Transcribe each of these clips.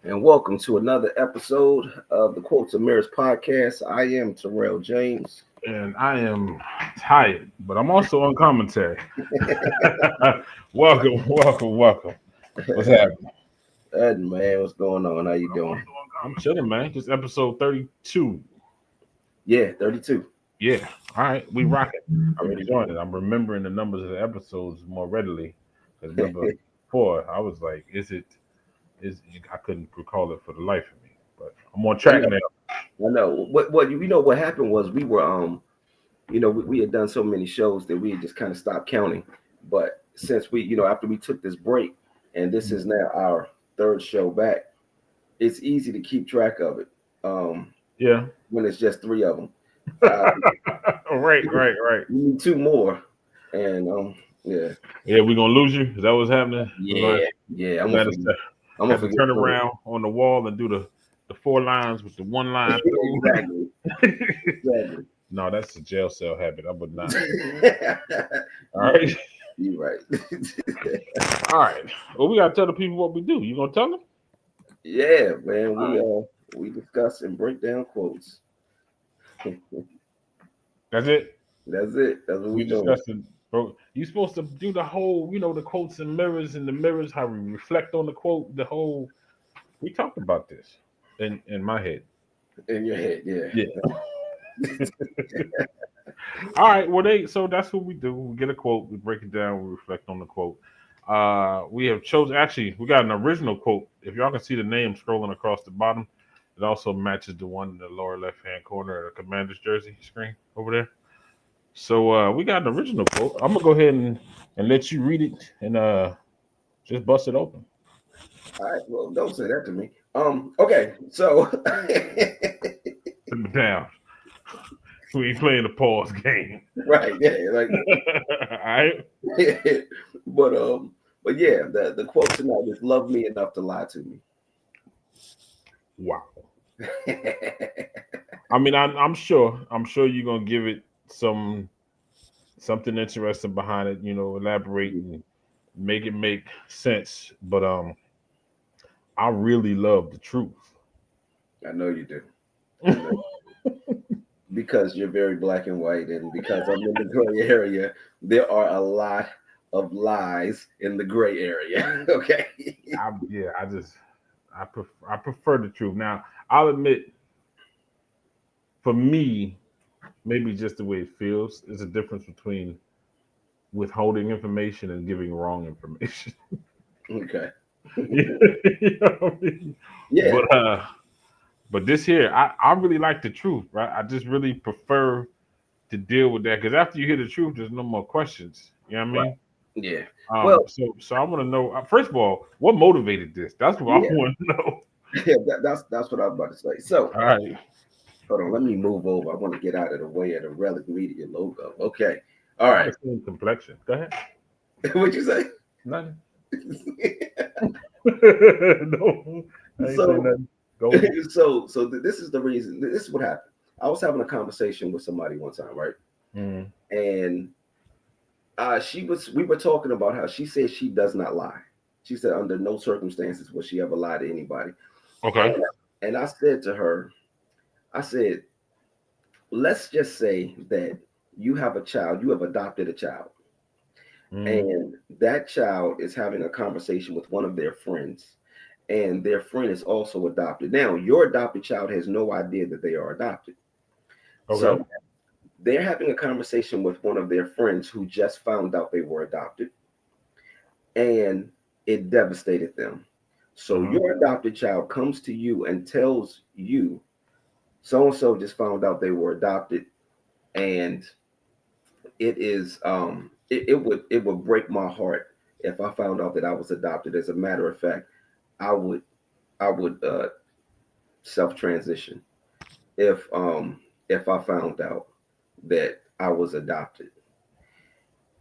and welcome to another episode of the Quotes and Mirrors podcast. I am Tyrell James. And I am tired, but I'm also on commentary. welcome. What's happening? Man, what's going on? How you doing? I'm chilling, man. This episode 32. Yeah, 32. Yeah. All right, we rocking. I'm Already. enjoying it. I'm remembering the numbers of the episodes more readily. Because remember, before I was like, I couldn't recall it for the life of me. But I'm on I track know. now. I know. What you know what happened was we were we had done so many shows that we had just kind of stopped counting. But since after we took this break, and this is now our third show back, it's easy to keep track of it. Yeah. When it's just three of them. Uh, right. we need two more, and yeah, Yeah, we're gonna lose you. Is that what's happening? yeah. I'm We're gonna gonna forget. I'm gonna have to forget. turn around on the wall and do the four lines with the one line through. Exactly. Exactly. No, that's a jail cell habit. I would not. All right. You're right. All right. Well, we gotta tell the people what we do. You gonna tell them? Yeah, man. All We discuss and break down quotes. That's it. That's it. That's what We we doing. discussing. Bro, you supposed to do the whole, the quotes and mirrors in the mirrors, how we reflect on the quote, the whole. We talked about this in my head. In your head, yeah. Yeah. All right. Well, so that's what we do. We get a quote, we break it down, we reflect on the quote. We have chosen. Actually, we got an original quote. If y'all can see the name scrolling across the bottom, it also matches the one in the lower left hand corner of the Commander's jersey screen over there. So we got an original quote. I'm gonna go ahead and let you read it and just bust it open. All right. Well, don't say that to me. Okay. So. Put it down. We ain't playing the pause game. Right. Yeah. Like. All right. but but yeah, the quote tonight is "Love me enough to lie to me." Wow. I mean, I'm sure you're gonna give it something interesting behind it. Elaborate and make it make sense. But I really love the truth. I know you do. I know. Because you're very black and white, and because I'm in the gray area, there are a lot of lies in the gray area. Okay. Yeah, I prefer the truth. Now, I'll admit, for me, maybe just the way it feels is a difference between withholding information and giving wrong information. Okay. You know what I mean? Yeah. But this here, I really like the truth, right? I just really prefer to deal with that because after you hear the truth, there's no more questions. You know what I Right. mean? Yeah. Well. So I want to know first of all, what motivated this? That's what I Yeah. want to know. Yeah. That's what I'm about to say. So, All right. hold on. Let me move over. I want to get out of the way of the Relic Media logo. Okay. All I'm right. the same complexion. Go ahead. What'd you say? Nothing. No, I ain't saying So, nothing. Go on. this is the reason. This is what happened. I was having a conversation with somebody one time, right? Mm. And we were talking about how she said she does not lie. She said under no circumstances will she ever lie to anybody. Okay. And I said to her, I said, let's just say that you have a child, you have adopted a child, Mm. and that child is having a conversation with one of their friends, and their friend is also adopted. Now, your adopted child has no idea that they are adopted. Okay. So they're having a conversation with one of their friends who just found out they were adopted, and it devastated them. So Uh-huh. your adopted child comes to you and tells you, so and so just found out they were adopted, and it would break my heart if I found out that I was adopted. As a matter of fact, I would I would self transition if I found out that I was adopted.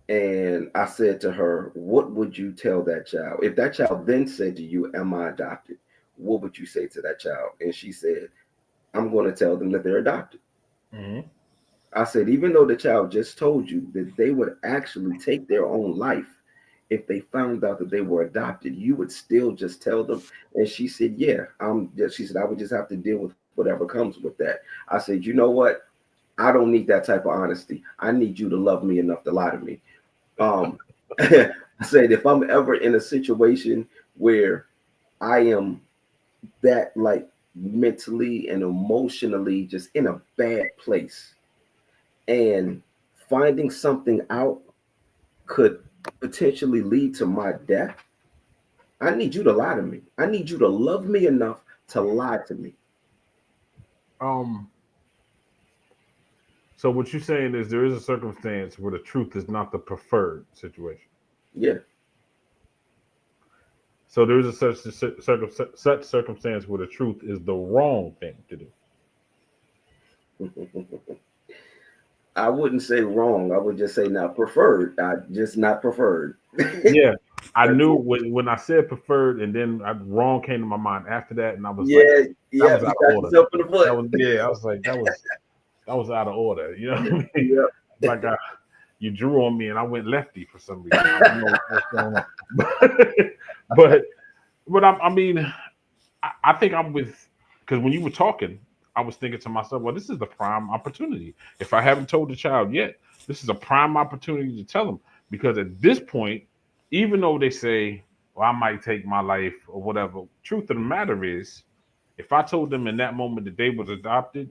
And I said to her, what would you tell that child? If that child then said to you, am I adopted? What would you say to that child? And she said, I'm going to tell them that they're adopted. Mm-hmm. I said, even though the child just told you that they would actually take their own life if they found out that they were adopted, you would still just tell them? And she said, yeah. She said, I would just have to deal with whatever comes with that. I said, you know what? I don't need that type of honesty. I need you to love me enough to lie to me. Um, I said, if I'm ever in a situation where I am that like mentally and emotionally just in a bad place, and finding something out could potentially lead to my death, I need you to lie to me. I need you to love me enough to lie to me. Um. So what you're saying is there is a circumstance where the truth is not the preferred situation. Yeah. So there is a such circumstance where the truth is the wrong thing to do. I wouldn't say wrong. I would just say not preferred. I just not preferred. Yeah, I That's knew it. when I said preferred, and then wrong came to my mind after that, and I was like, Yeah, that yeah. was You out of got order. yourself in the foot. That was yeah. I was like, that was out of order. You know what I mean? Yeah. Like you drew on me, and I went lefty for some reason. I don't know what's going on, but I mean, I think I'm with because when you were talking, I was thinking to myself, well, this is the prime opportunity. If I haven't told the child yet, this is a prime opportunity to tell them because at this point, even though they say, well, I might take my life or whatever, truth of the matter is, if I told them in that moment that they was adopted,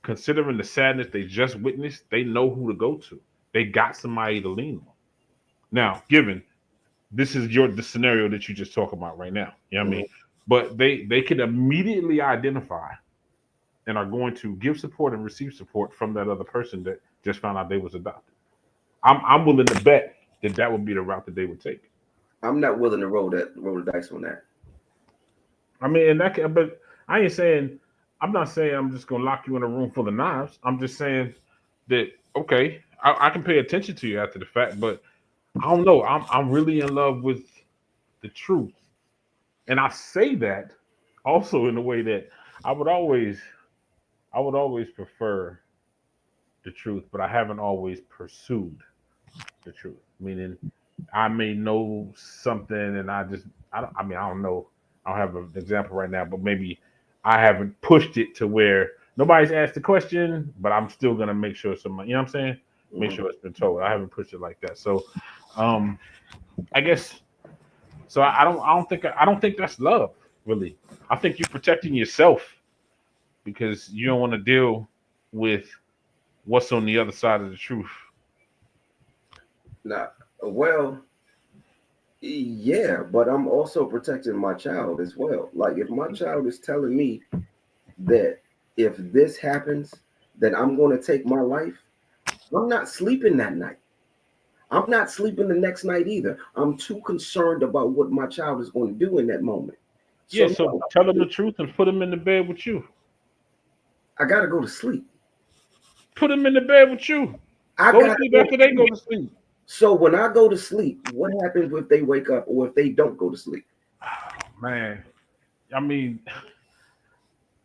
considering the sadness they just witnessed, they know who to go to. They got somebody to lean on. Now, given this is the scenario that you just talk about right now. You know what I Mhm. mean? But they can immediately identify and are going to give support and receive support from that other person that just found out they was adopted. I'm willing to bet that that would be the route that they would take. I'm not willing to roll the dice on that. I mean, and but I ain't saying I'm not saying I'm just gonna lock you in a room full of knives. I'm just saying that okay, I can pay attention to you after the fact, but I don't know. I'm really in love with the truth, and I say that also in a way that I would always I would always prefer the truth, but I haven't always pursued the truth. Meaning, I may know something, and I mean, I don't know. I don't have an example right now, but maybe I haven't pushed it to where nobody's asked the question, but I'm still gonna make sure somebody, you know what I'm saying? Make Mhm. sure it's been told. I haven't pushed it like that. So, um, I guess so. I don't think that's love, really. I think you're protecting yourself because you don't want to deal with what's on the other side of the truth. Now, well, yeah, but I'm also protecting my child as well. Like if my child is telling me that if this happens, then I'm going to take my life, I'm not sleeping that night. I'm not sleeping the next night either. I'm too concerned about what my child is going to do in that moment. Yeah, So so no, tell them the truth and put them in the bed with you. I got to go to sleep. Put them in the bed with you. I Go to got to sleep go to after they sleep. go to sleep. So when I go to sleep, what happens if they wake up or if they don't go to sleep? Man, I mean,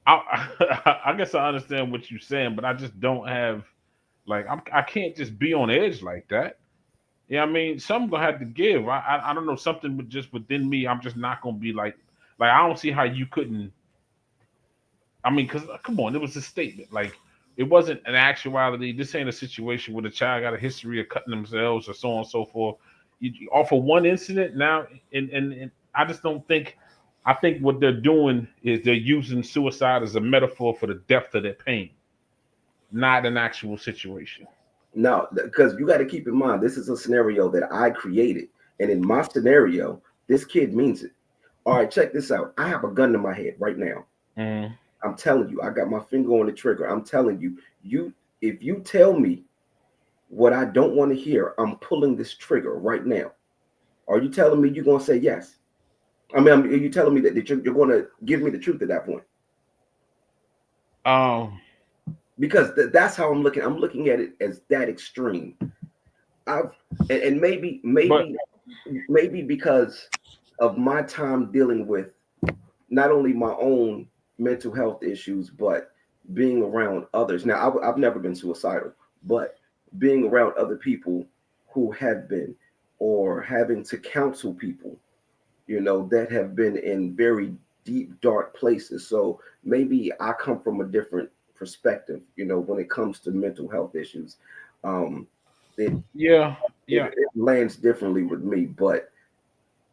I guess I understand what you're saying, but I just don't have like I can't just be on edge like that. Yeah, I mean, something gonna have to give. I don't know something with just within me. I'm just not gonna be like I don't see how you couldn't. I mean, because come on, it was a statement. Like it wasn't an actuality. This ain't a situation where the child got a history of cutting themselves or so on and so forth. You offer one incident now, and I just don't think. I think what they're doing is they're using suicide as a metaphor for the depth of their pain, not an actual situation. No, because you got to keep in mind, this is a scenario that I created. And in my scenario, this kid means it. All right, check this out. I have a gun to my head right now. Mm. I'm telling you, I got my finger on the trigger. I'm telling you, if you tell me what I don't want to hear, I'm pulling this trigger right now. Are you telling me you're going to say yes? I mean, are you telling me that you're going to give me the truth at that point? Um, Because that's how I'm looking. I'm looking at it as that extreme. I've and but maybe because of my time dealing with not only my own mental health issues, but being around others. Now, I've never been suicidal, but being around other people who have been. or having to counsel people, that have been in very deep, dark places. So maybe I come from a different perspective, when it comes to mental health issues. Um, it, Yeah, it, yeah, it lands differently with me, but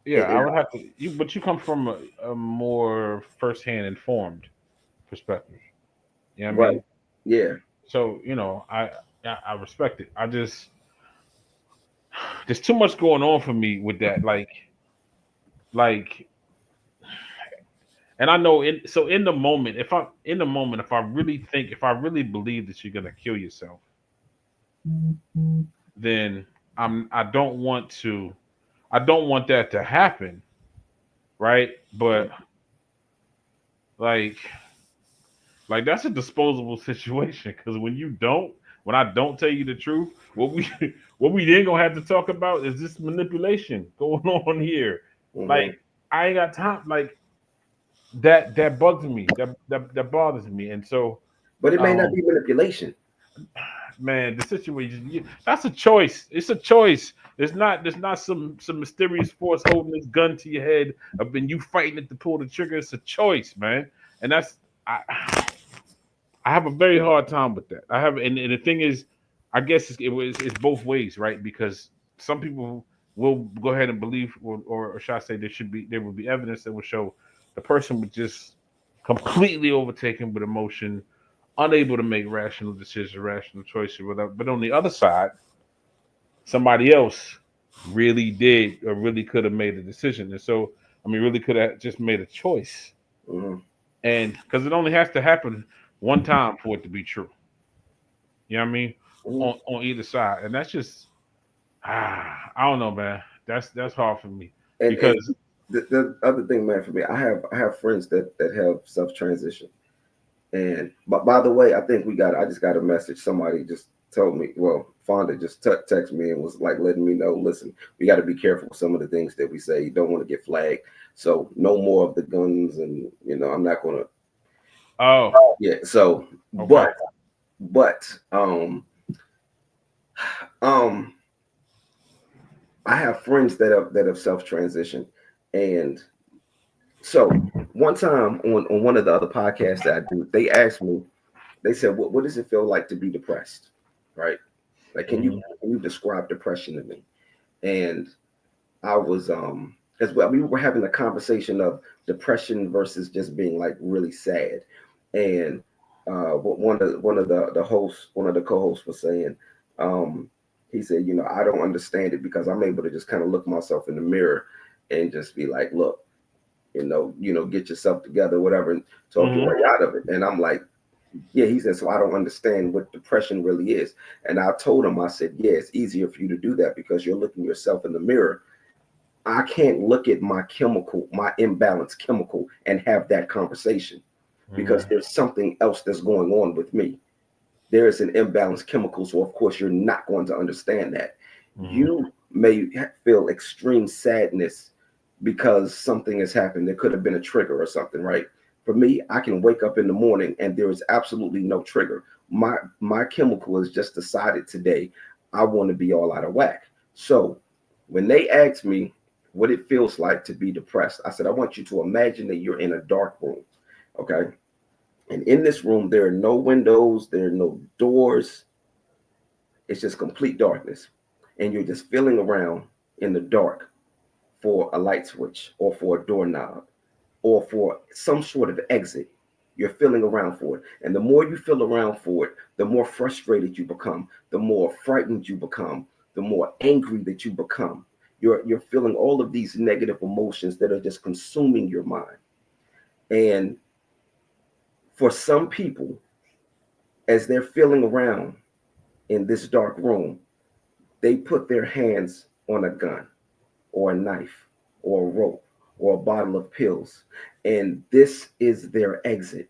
yeah. it, I it would have to. But you come from a more firsthand informed perspective. You know what I right. mean? Yeah. So I respect it. I just there's too much going on for me with that. Like, and I know in the moment, if I really think, if I really believe that you're gonna kill yourself, then I don't want to. I don't want that to happen, right? But like like that's a disposable situation because when I don't tell you the truth, what we what we then gonna have to talk about is this manipulation going on here. Like Hmm. I ain't got time. Like that bugs me. That bothers me. And so, But it may not um, be manipulation. man, the situation that's a choice. It's a choice. There's not some mysterious force holding this gun to your head of been you fighting it to pull the trigger. It's a choice, man. And that's I have a very hard time with that. I have, and the thing is, I guess it's both ways, right? Because some people will go ahead and believe, or should I say, there will be evidence that will show the person was just completely overtaken with emotion, unable to make rational decisions, rational choices. Without, but on the other side, somebody else really did or really could have made a decision, and so I mean, really could have just made a choice, Hmm. and because it only has to happen one time for it to be true. You know what I mean? Hmm. On either side, and that's just I don't know, man. That's hard for me And because the other thing, man, for me, I have friends that have self transition. And but by the way, I think I just got a message. Somebody just told me, well, Fonda just texted me and was like letting me know, listen, we got to be careful with some of the things that we say. You don't want to get flagged. So no more of the guns, and I'm not gonna. oh Yeah. So, okay but um, I have friends that have self transitioned, and so one time on one of the other podcasts that I do, they asked me, they said, what does it feel like to be depressed? Right? Like, hmm can you describe depression to me? And I was as well. We were having a conversation of depression versus just being like really sad. And what one of the co-hosts was saying, um, he said, I don't understand it because I'm able to just kind of look myself in the mirror and just be like, look, get yourself together, whatever, and talk your hmm way out of it. And I'm like, yeah, he said, so I don't understand what depression really is. And I told him, I said, yeah, it's easier for you to do that because you're looking yourself in the mirror. I can't look at my imbalanced chemical and have that conversation because hmm there's something else that's going on with me. There is an imbalanced chemical. So, of course, you're not going to understand that. hmm You may feel extreme sadness because something has happened. There could have been a trigger or something, right? For me, I can wake up in the morning and there is absolutely no trigger. My chemical has just decided today I want to be all out of whack. So when they asked me what it feels like to be depressed, I said, I want you to imagine that you're in a dark room. Okay. And in this room, there are no windows, there are no doors. It's just complete darkness. And you're just feeling around in the dark for a light switch or for a doorknob or for some sort of exit. You're feeling around for it. And the more you feel around for it, the more frustrated you become, the more frightened you become, the more angry that you become. You're feeling all of these negative emotions that are just consuming your mind. And for some people, as they're feeling around in this dark room, they put their hands on a gun or a knife or a rope or a bottle of pills. And this is their exit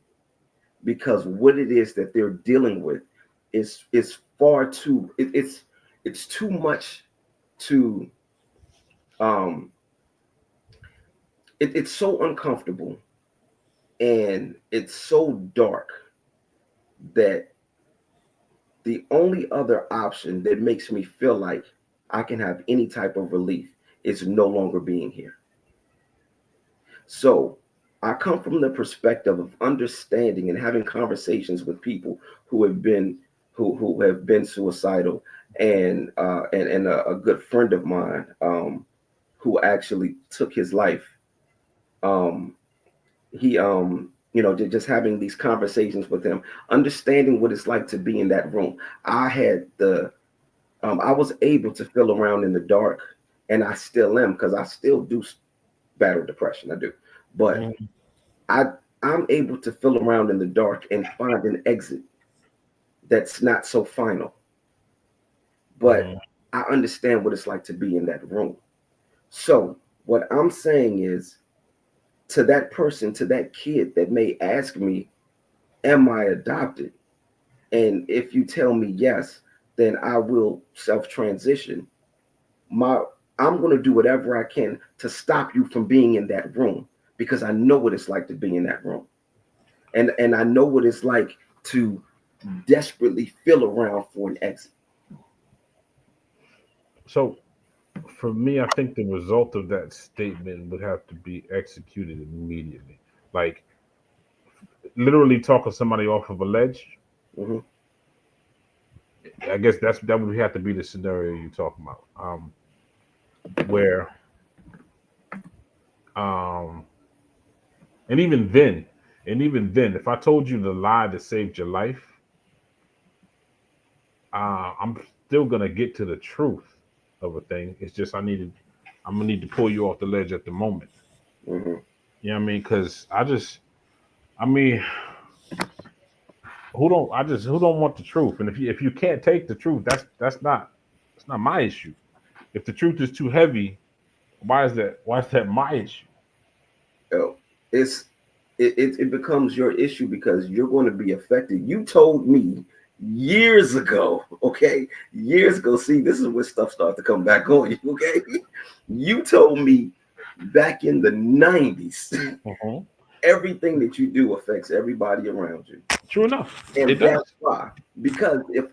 because what it is that they're dealing with is far too it's too much to um it's so uncomfortable and it's so dark that the only other option that makes me feel like I can have any type of relief. It's no longer being here. So I come from the perspective of understanding and having conversations with people who have been who have been suicidal, and a good friend of mine who actually took his life. Um, he just having these conversations with him, understanding what it's like to be in that room. I had the I was able to feel around in the dark, and I still am because I still do battle depression. I do, but Mhm. I I'm able to feel around in the dark and find an exit that's not so final. But Mhm. I understand what it's like to be in that room. So what I'm saying is, to that person, to that kid that may ask me, am I adopted? And if you tell me yes, then I will self transition. My I'm going to do whatever I can to stop you from being in that room, because I know what it's like to be in that room. And I know what it's like to desperately feel around for an exit. So for me, I think the result of that statement would have to be executed immediately. Like literally talking somebody off of a ledge. Hmm. I guess that would have to be the scenario you're talking about. Where um and even then, if I told you the lie that saved your life, I'm still gonna get to the truth of a thing. It's just I'm gonna need to pull you off the ledge at the moment. Hmm. You know what I mean? Because I mean, who don't want the truth? And if you can't take the truth, that's not my issue. If the truth is too heavy, why is that my issue? Oh, it's it becomes your issue because you're going to be affected. You told me years ago, okay, years ago. See, this is where stuff starts to come back on you. Okay, you told me back in the '90s, Mhm. everything that you do affects everybody around you, True enough, it and that's does. why. Because if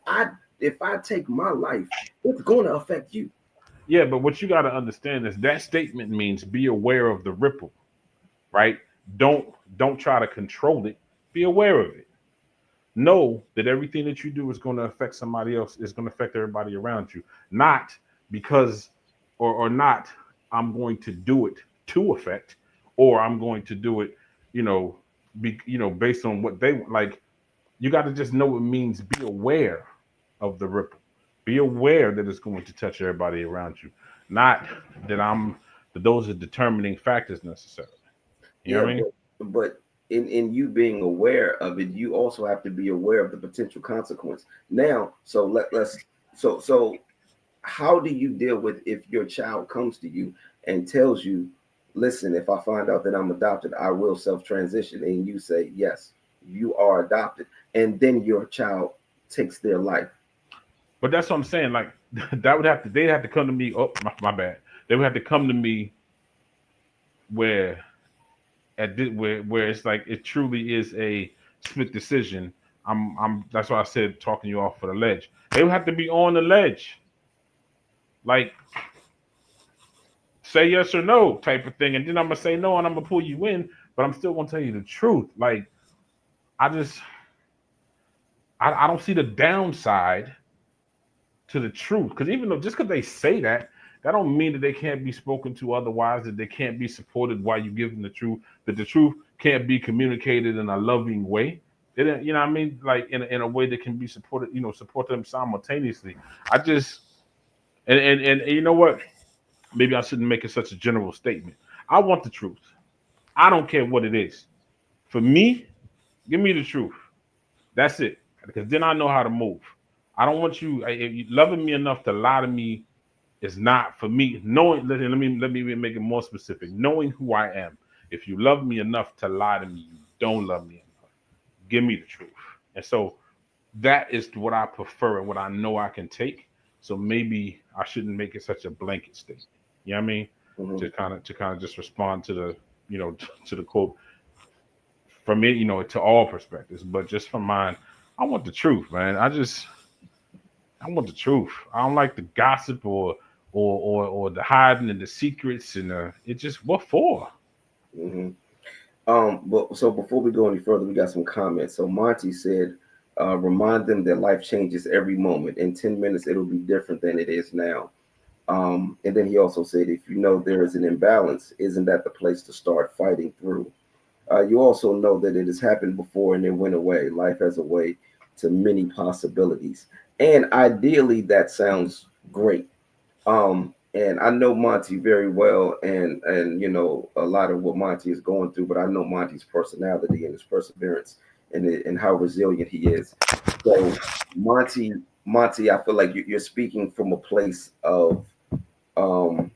I take my life, it's going to affect you. Yeah, but what you got to understand is that statement means be aware of the ripple, right? Don't don't try to control it. Be aware of it. Know that everything that you do is going to affect somebody else, is going to affect everybody around you. Not because or not I'm going to do it to affect, or I'm going to do it, you know, based on what they like. You got to just know it means be aware of the ripple. Be aware that it's going to touch everybody around you. Not that that those are determining factors necessarily. You know Yeah, what I mean? but in you being aware of it, you also have to be aware of the potential consequence. Now, so let's so how do you deal with if your child comes to you and tells you, listen, if I find out that I'm adopted, I will self transition, and you say yes, you are adopted, and then your child takes their life. But that's what I'm saying. Like that would have to they'd have to come to me. Oh, my bad. They would have to come to me where where it's like it truly is a split decision. I'm that's why I said talking you off for the ledge. They would have to be on the ledge, like say yes or no type of thing, and then I'm gonna say no and I'm gonna pull you in, but I'm still gonna tell you the truth. Like I just I don't see the downside to the truth, because even though just because they say that, that don't mean that they can't be spoken to otherwise, that they can't be supported while you give them the truth, that the truth can't be communicated in a loving way. You know what I mean? Like in a way that can be supported, support them simultaneously. I just and you know what? Maybe I shouldn't make it such a general statement. I want the truth. I don't care what it is. For me, give me the truth. That's it. Because then I know how to move. I don't want you, if you loving me enough to lie to me is not for me. Knowing, let me make it more specific. Knowing who I am. If you love me enough to lie to me, you don't love me enough. Give me the truth. And so that is what I prefer and what I know I can take. So maybe I shouldn't make it such a blanket statement. You know what I mean? Hmm. To kind of just respond to the to the quote from it, to all perspectives, but just from mine, I want the truth, man. I want the truth. I don't like the gossip or or the hiding and the secrets and it just what for? Hmm. But so before we go any further, we got some comments. So Monty said, remind them that life changes every moment. In 10 minutes, it'll be different than it is now. And then he also said, if you know there is an imbalance, isn't that the place to start fighting through? You also know that it has happened before and it went away. Life has a way to many possibilities. And ideally, that sounds great. And I know Monty very well, and you know a lot of what Monty is going through, but I know Monty's personality and his perseverance and how resilient he is. So Monty, I feel like you're speaking from a place of um,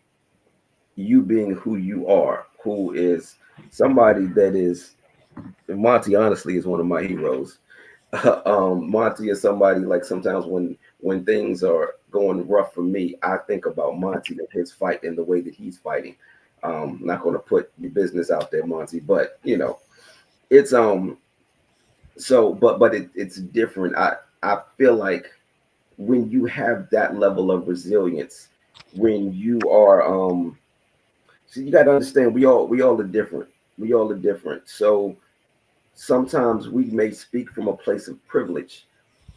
you being who you are, who is somebody that is Monty. Honestly, is one of my heroes. Monty is somebody like sometimes when things are going rough for me, I think about Monty and his fight and the way that he's fighting. Not going to put your business out there, Monty, but you know it's it's different. I feel like when you have that level of resilience, when you are so you got to understand we all are different. We all are different. So sometimes we may speak from a place of privilege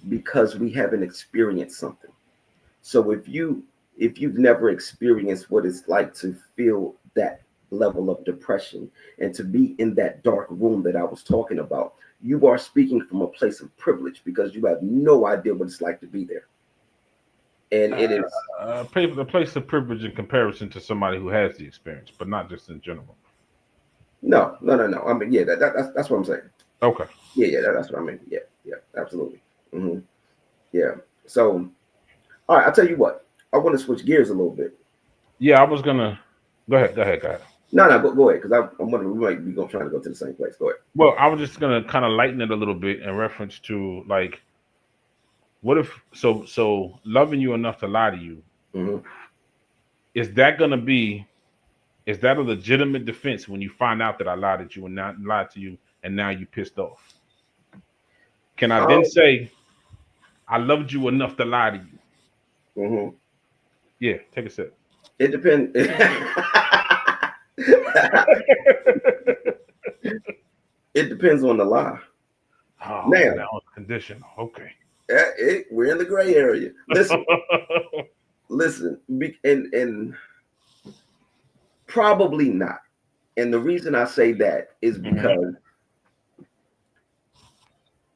because we haven't experienced something. So if you've never experienced what it's like to feel that level of depression and to be in that dark room that I was talking about, you are speaking from a place of privilege because you have no idea what it's like to be there. And it is The place of privilege in comparison to somebody who has the experience, but not just in general. no, no, no, no. I mean, yeah, that's what I'm saying. Okay. Yeah, yeah, that's what I mean. Yeah, yeah, absolutely. Hmm. Yeah. So, all right, I'll tell you what. I want to switch gears a little bit. Yeah, I was gonna go ahead. Go ahead. Go ahead. No, no, go ahead, because I'm wondering we might be going trying to go to the same place. Go ahead. Well, I was just gonna kind of lighten it a little bit in reference to like, what if so loving you enough to lie to you, Hmm. is that gonna be is that a legitimate defense when you find out that I lied at you and not lied to you and now you pissed off? Can I then Um, say I loved you enough to lie to you? hmm. Yeah, take a sip. It depends. It depends on the lie. Oh, Now, now it's conditional. Okay. we're in the gray area. Listen, listen, and probably not. And the reason I say that is Hmm. because,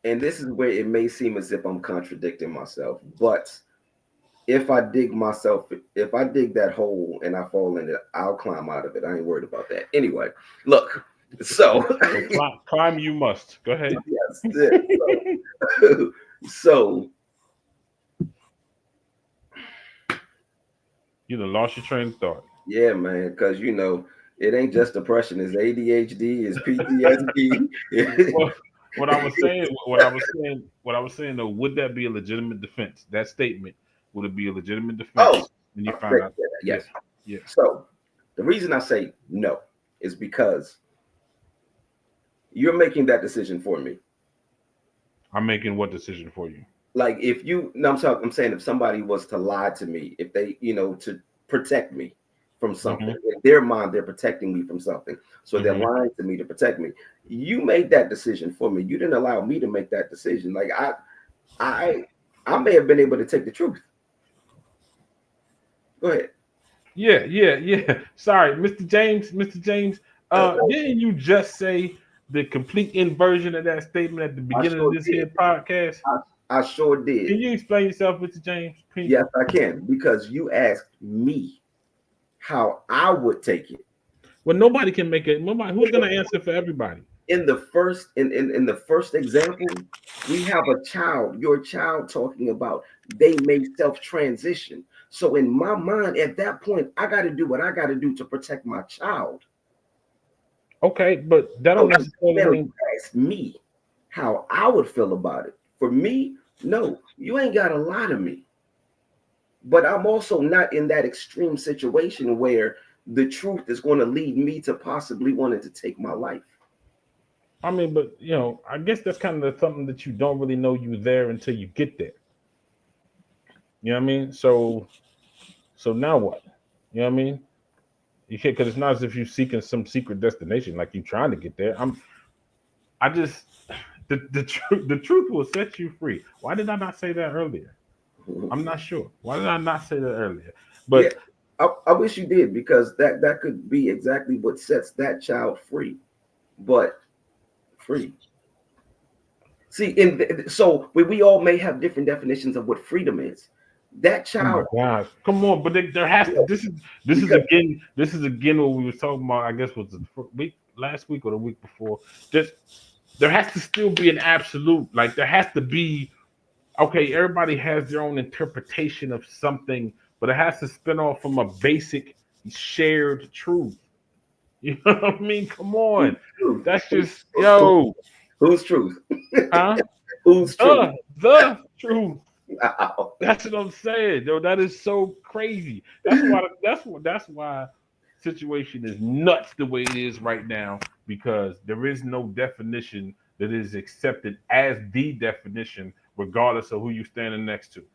and this is where it may seem as if I'm contradicting myself, but if I dig that hole and I fall in it, I'll climb out of it. I ain't worried about that. Anyway, look, so So climb you must. Go ahead. yes, so, so You done lost your train of thought. yeah, man, because you know it ain't just depression. It's ADHD. It's PTSD. Well, what I was saying though, would that be a legitimate defense? That statement, would it be a legitimate Oh, defense when you found great. out? Yeah, Yes. yeah. So the reason I say no is because you're making that decision for me. I'm making what decision for you? Like if you, no, I'm saying if somebody was to lie to me, if they, to protect me from something, Hmm. in their mind, they're protecting me from something. So they're Hmm. lying to me to protect me. You made that decision for me. You didn't allow me to make that decision. Like I, I may have been able to take the truth. Go ahead. Yeah, yeah, yeah. Sorry, Mr. James. Mr. James, Uh, didn't you just say the complete inversion of that statement at the I beginning of sure this did. here podcast? I sure did. Can you explain yourself, Mr. James? Please? Yes, I can because you asked me how I would take it. Well, nobody can make it. Nobody. Who's gonna answer for everybody? In the first example, we have a child, your child talking about they may self-transition. So in my mind, at that point, I got to do what I got to do to protect my child. Okay, but that don't So necessarily now you mean. ask me how I would feel about it. For me, no, you ain't got to lie to me. But I'm also not in that extreme situation where the truth is going to lead me to possibly wanting to take my life. I mean, but I guess that's kind of something that you don't really know you there until you get there. You know what I mean? So now what? You know what I mean? You can't, because it's not as if you're seeking some secret destination, like you trying to get there. I just, the truth will set you free. Why did I not say that earlier? I'm not sure. Why did I not say that earlier? Yeah, But I wish you did, because that could be exactly what sets that child free. But free. See, so we all may have different definitions of what freedom is. That oh my child, gosh, come on! But there has you to. know, because This is again what we was talking about. I guess was the week last week or the week before. Just there has to still be an absolute. Like there has to be. Okay, everybody has their own interpretation of something, but it has to spin off from a basic shared truth. You know what I mean? Come who's on, truth? that's Who's, just who- yo, who's truth? huh? Who's truth? The truth. Wow. That's what I'm saying, yo. That is so crazy. That's why situation is nuts the way it is right now, because there is no definition that is accepted as the definition, regardless of who you're standing next to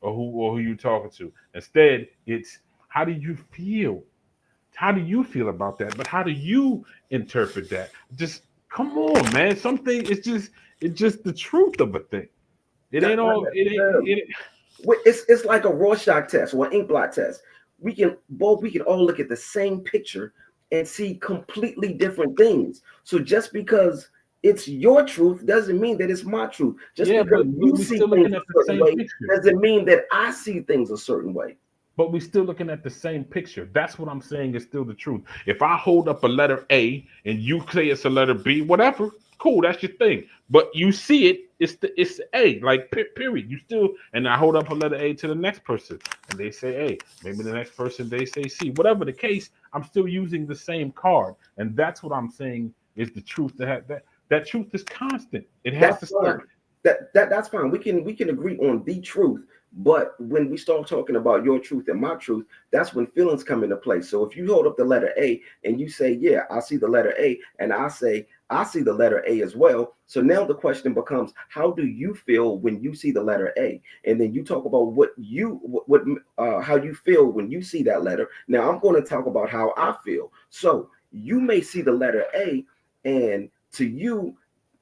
or who you talking to. Instead, it's how do you feel? How do you feel about that? But how do you interpret that? Just come on, man. Something it's just the truth of a thing. It That, ain't all it ain't that, it. it's like a Rorschach test or an ink blot test. We can all look at the same picture and see completely different things. So just because it's your truth doesn't mean that it's my truth. Just Yeah, because but you we see still things looking at a the certain same way picture. doesn't mean that I see things a certain way. But we still looking at the same picture. That's what I'm saying is still the truth. If I hold up a letter A and you say it's a letter B, whatever, cool, that's your thing. But you see it, it's the A, like period. You still, and I hold up a letter A to the next person, and they say A. Maybe the next person they say C. Whatever the case, I'm still using the same card, and that's what I'm saying is the truth. That truth is constant. It has That's to fine. still. That's fine. We can agree on the truth, but when we start talking about your truth and my truth, that's when feelings come into play. So if you hold up the letter A and you say, "Yeah, I see the letter A," and I say, "I see the letter A as well." So now the question becomes, how do you feel when you see the letter A? And then you talk about how you feel when you see that letter. Now I'm going to talk about how I feel. So you may see the letter A, and to you,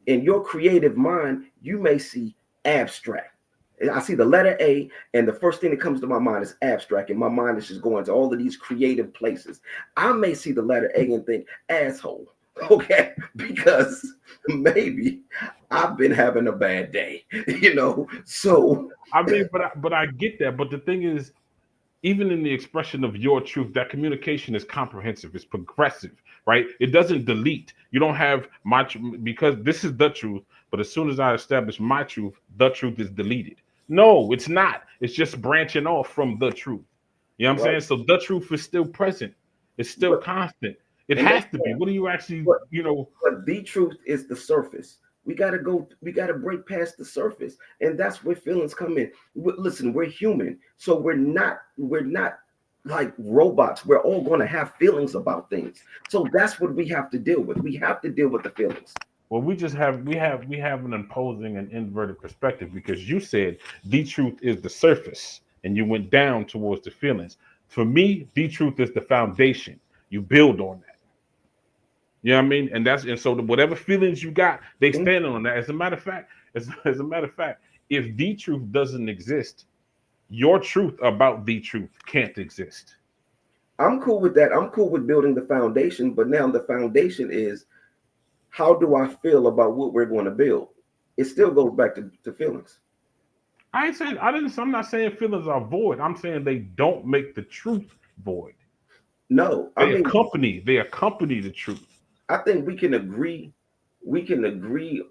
in your creative mind, you may see abstract. I see the letter A, and the first thing that comes to my mind is abstract, and my mind is just going to all of these creative places. I may see the letter A and think asshole, okay, because maybe I've been having a bad day, you know. So I mean, but I get that. But the thing is, even in the expression of your truth, that communication is comprehensive, it's progressive, right? It doesn't delete. You don't have because this is the truth, but as soon as I establish my truth, the truth is deleted. No, it's not. It's just branching off from the truth. You know what I'm right, saying? So the truth is still present. It's still but constant. It and that's has to be. What do you actually, but you know? but the truth is the surface. We got to break past the surface, and that's where feelings come in. Listen, we're human, so we're not like robots. We're all going to have feelings about things. So that's what we have to deal with. We have to deal with the feelings. Well, we have an imposing and inverted perspective because you said the truth is the surface and you went down towards the feelings. For me, the truth is the foundation. You build on that. You know what I mean? And so whatever feelings you got, they Mhm. stand on that. As a matter of fact, if the truth doesn't exist, your truth about the truth can't exist. I'm cool with that. I'm cool with building the foundation, but now the foundation is, how do I feel about what we're going to build? It still goes back to feelings. I ain't saying I didn't. I'm not saying feelings are void. I'm saying they don't make the truth void. No, I They mean, accompany. They accompany the truth. I think we can agree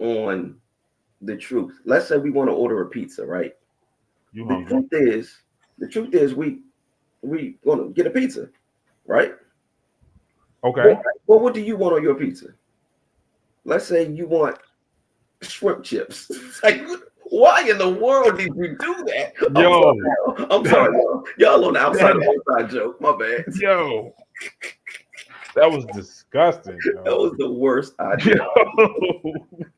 on the truth. Let's say we want to order a pizza, right? You The hungry? truth is, the truth is we want to get a pizza, right? Well, Okay. well, what do you want on your pizza? Let's say you want shrimp chips. Like, why in the world did you do that? I'm Yo, sorry. I'm that, sorry, y'all. Y'all on the outside that, of the inside joke. My bad. yo, That was disgusting, That yo. was the worst idea.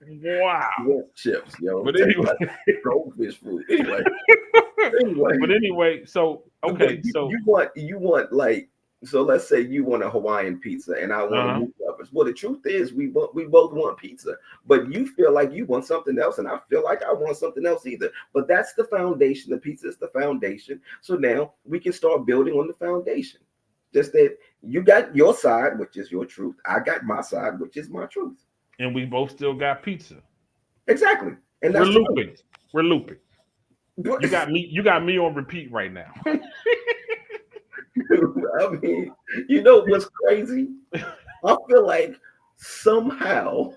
Yo, wow. Shrimp chips, yo. But Taste anyway, like goldfish food. Anyway, but anyway, so but okay, so you want like, so let's say you want a Hawaiian pizza and I want a uh-huh. meat lovers. Well, the truth is we both want pizza, but you feel like you want something else, and I feel like I want something else either. But that's the foundation. The pizza is the foundation. So now we can start building on the foundation. Just that you got your side, which is your truth. I got my side, which is my truth. And we both still got pizza. Exactly. And We're that's the looping. We're looping. truth. You got me on repeat right now. I mean, you know what's crazy? I feel like somehow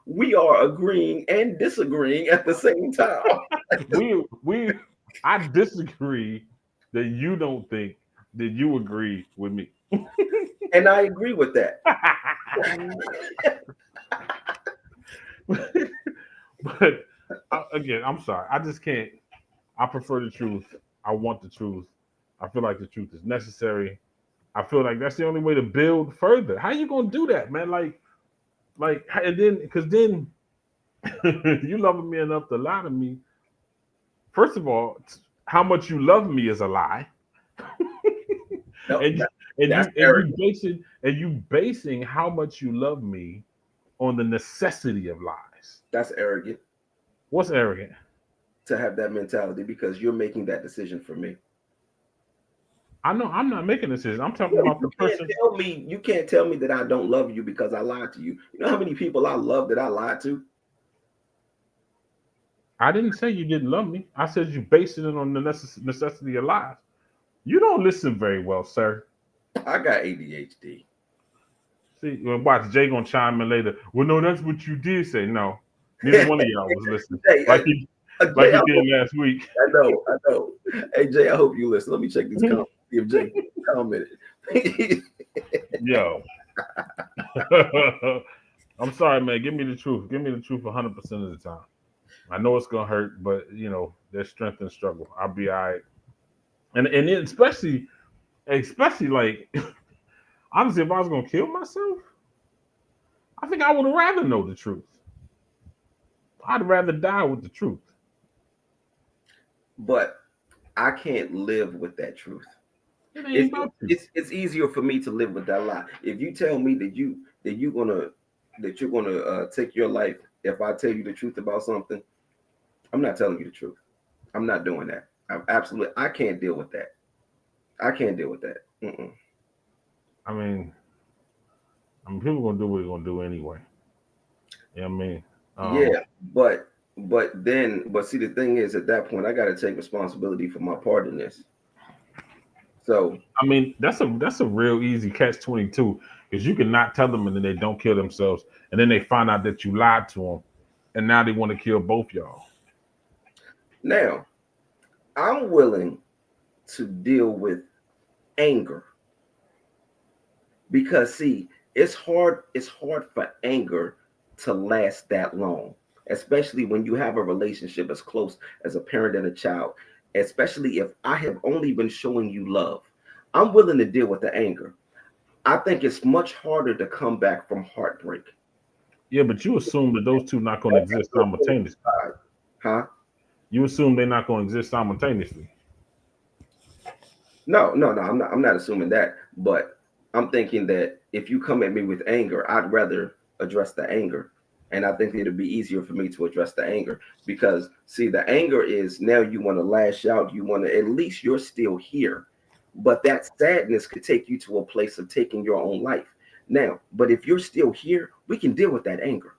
we are agreeing and disagreeing at the same time. we I disagree that you don't think that you agree with me. And I agree with that. But again, I'm sorry. I just can't. I prefer the truth. I want the truth. I feel like the truth is necessary. I feel like that's the only way to build further. How you gonna do that, man? And then because then you loving me enough to lie to me. First of all, how much you love me is a lie, No, and that's arrogant. and you basing how much you love me on the necessity of lies. That's arrogant What's arrogant? to have that mentality because you're making that decision for me. I know I'm not making this decision. I'm talking No, about the person. you can't tell me that I don't love you because I lied to you. You know how many people I love that I lied to? I didn't say you didn't love me. I said you based it on the necessity of lies. You don't listen very well, sir. I got ADHD. See, well, watch Jay gonna chime in later. Well, no, that's what you did say. No, neither one of y'all was listening, Hey, like Jay, he did last week. I know, I know. Hey Jay, I hope you listen. Let me check these comments. See if Jay commented. Yo, I'm sorry, man. Give me the truth. Give me the truth 100% of the time. I know it's gonna hurt, but there's strength in struggle. I'll be all right. And then especially like honestly, if I was gonna kill myself, I think I would rather know the truth. I'd rather die with the truth. But I can't live with that truth. It ain't about you. It's easier for me to live with that lie. If you tell me that you're gonna take your life, if I tell you the truth about something, I'm not telling you the truth. I'm not doing that. I can't deal with that. I can't deal with that. Mm-mm. I mean, people gonna do what they're gonna do anyway. You know what I mean? Yeah, but see, the thing is, at that point, I got to take responsibility for my part in this. So I mean, that's a real easy catch 22 because you can not tell them and then they don't kill themselves, and then they find out that you lied to them, and now they want to kill both y'all. now I'm willing to deal with anger because see, it's hard for anger to last that long, especially when you have a relationship as close as a parent and a child, especially if I have only been showing you love. I'm willing to deal with the anger. I think it's much harder to come back from heartbreak. Yeah, but you assume that those two not gonna exist simultaneously. Huh? You assume they're not gonna exist simultaneously. No, no, no. I'm not assuming that, but I'm thinking that if you come at me with anger, I'd rather address the anger. And I think it'd be easier for me to address the anger because see, the anger is now you want to lash out, you want to at least you're still here. But that sadness could take you to a place of taking your own life. Now, but if you're still here, we can deal with that anger.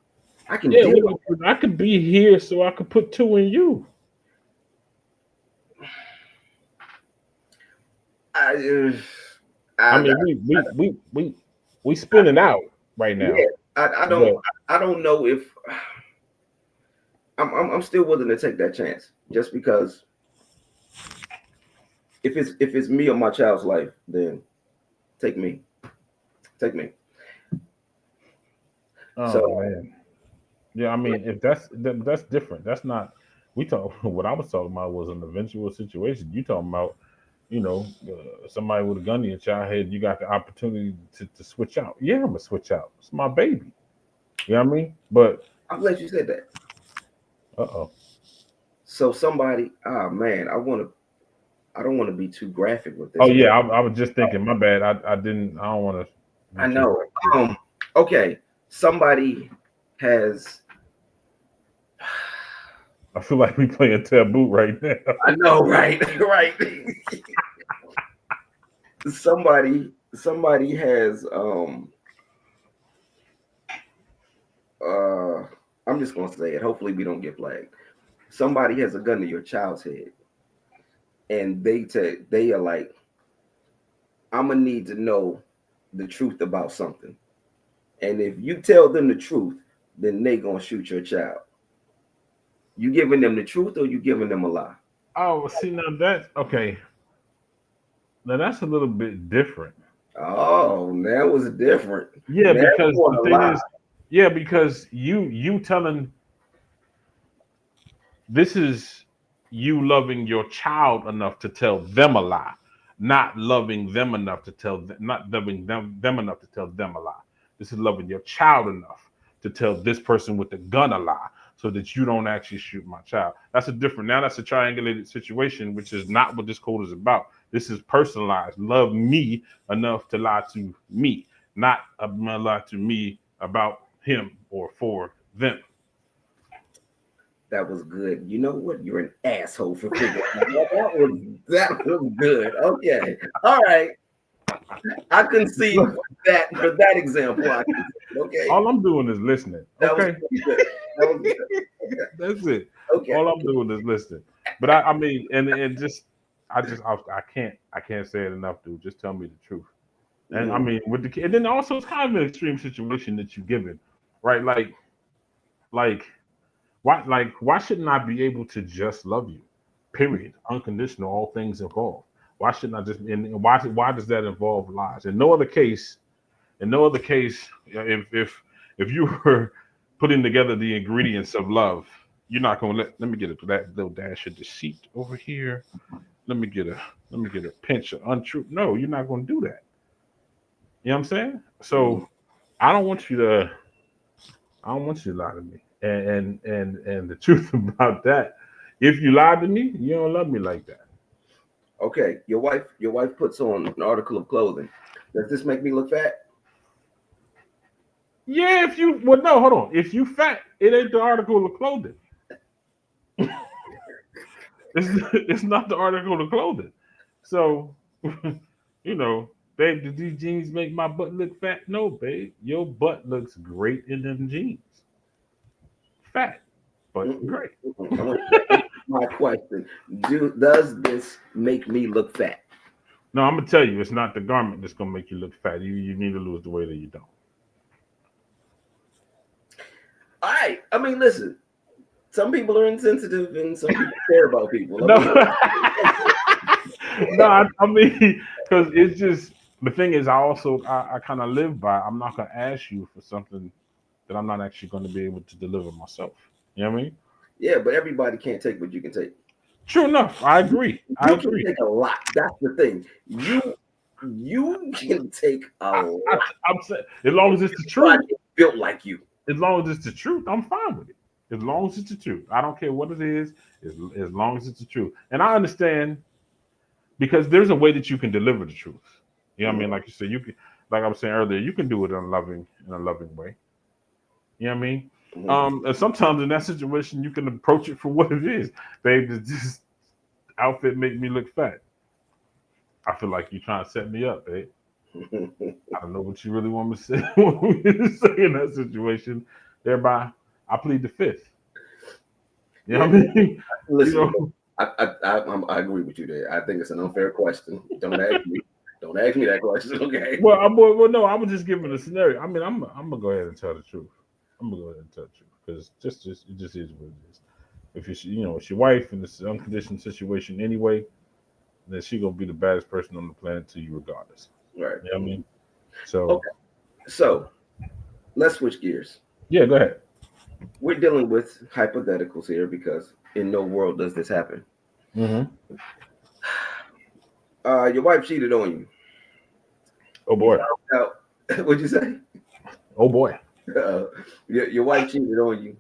I can Yeah, deal with I could be here so I could put two in you. I, I I, mean, we spinning out right now, yeah, I don't but I don't know if I'm still willing to take that chance just because if it's me or my child's life, then take me, take me. oh So man, yeah. I mean, if that's different. That's not. We talk. What I was talking about was an eventual situation. You talking about somebody with a gun to your child head, you got the opportunity to switch out. Yeah, I'm gonna switch out. It's my baby. You know what I mean? But I'm glad you said that. uh-oh. So somebody, ah man, I don't want to be too graphic with Oh this, yeah, but I was just thinking. My bad. I didn't. I don't want to be I too know. graphic. Okay, somebody has. I feel like we playing taboo right now. I know, right, right. Somebody has. Uh, I'm just gonna say it. Hopefully, we don't get flagged. Somebody has a gun to your child's head, and they are like, I'm gonna need to know the truth about something. And if you tell them the truth, then they gonna shoot your child. You giving them the truth or you giving them a lie? Oh, see now that's okay. Now that's a little bit different. Oh, that was different. Yeah, Now you because want the to thing lie. is, yeah, because you telling this is you loving your child enough to tell them a lie, not loving them enough to tell them, not loving them enough to tell them a lie. This is loving your child enough to tell this person with the gun a lie, so that you don't actually shoot my child. That's a different. Now that's a triangulated situation, which is not what this code is about. This is personalized. Love me enough to lie to me, not lie to me about him or for them. That was good. You know what? You're an asshole for figuring that out. That was good. Okay. All right. I concede for that example. I concede. Okay. All I'm doing is listening. That was Okay, good. That was good. that's it. Okay. All I'm doing is listening. But I mean, and just I can't say it enough, dude. Just tell me the truth. And I Mhm. mean, with the kid, and then also it's kind of an extreme situation that you given, right? Like why shouldn't I be able to just love you? Period. Unconditional, all things involved. Why shouldn't I just? And why does that involve lies? In no other case, if you were putting together the ingredients of love, you're not gonna let me get that little dash of deceit over here. Let me get a let me get a pinch of untruth. No, you're not gonna do that. You know what I'm saying? Mhm. So I don't want you to I don't want you to lie to me. And the truth about that, if you lied to me, you don't love me like that. Okay. Your wife puts on an article of clothing. Does this make me look fat? Yeah, if you well no, hold on. If you fat, it ain't the article of clothing. It's not the article of clothing. So, babe, did these jeans make my butt look fat? No, babe. Your butt looks great in them jeans. Fat, but Mm-mm, great. mm-mm. I want you to answer my question. Does this make me look fat? No, I'm gonna tell you, it's not the garment that's gonna make you look fat. You need to lose the weight or you don't. All right. I mean, listen. Some people are insensitive and some people care about people. I No, mean, no, I mean, because it's just the thing is, I kind of live by. I'm not gonna ask you for something that I'm not actually going to be able to deliver myself. You know what I mean? yeah, but everybody can't take what you can take. True enough. I agree. I You can agree. take a lot. That's the thing. You can take a lot. I'm saying, as long as it's the truth, Everybody is built like you. as long as it's the truth, I'm fine with it. As long as it's the truth, I don't care what it is. As long as it's the truth, and I understand because there's a way that you can deliver the truth. You know what I Mhm, mean? Like you said, you can, like I was saying earlier, you can do it in a loving way. You know what I mean? mhm. And sometimes in that situation, you can approach it for what it is. Babe, does this outfit make me look fat? I feel like you're trying to set me up, babe. I don't know what you really want me to say, want me to say in that situation. Thereby, I plead the fifth. You know Yeah. what I mean? You Listen, know, I agree with you there. I think it's an unfair question. Don't ask me. Don't ask me that question. Okay. no, I was just giving a scenario. I mean, I'm gonna go ahead and tell the truth. I'm gonna go ahead and tell the truth because just it just is what it is. If it's your wife and it's an unconditioned situation anyway, then she gonna be the baddest person on the planet to you regardless. Right. You know what I mean? So Okay. So let's switch gears. yeah, go ahead. We're dealing with hypotheticals here because in no world does this happen. Hmm. Your wife cheated on you. Oh You boy. found out. What'd you say? Oh boy. Uh, your wife cheated on you.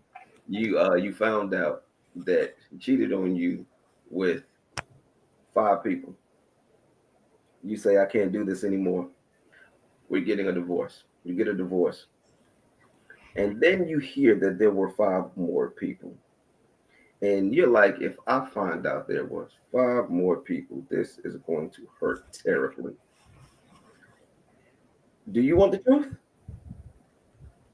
You found out that she cheated on you with 5 people. You say, I can't do this anymore. We're getting a divorce. You get a divorce. And then you hear that there were 5 more people. And you're like, if I find out there was 5 more people, this is going to hurt terribly. Do you want the truth?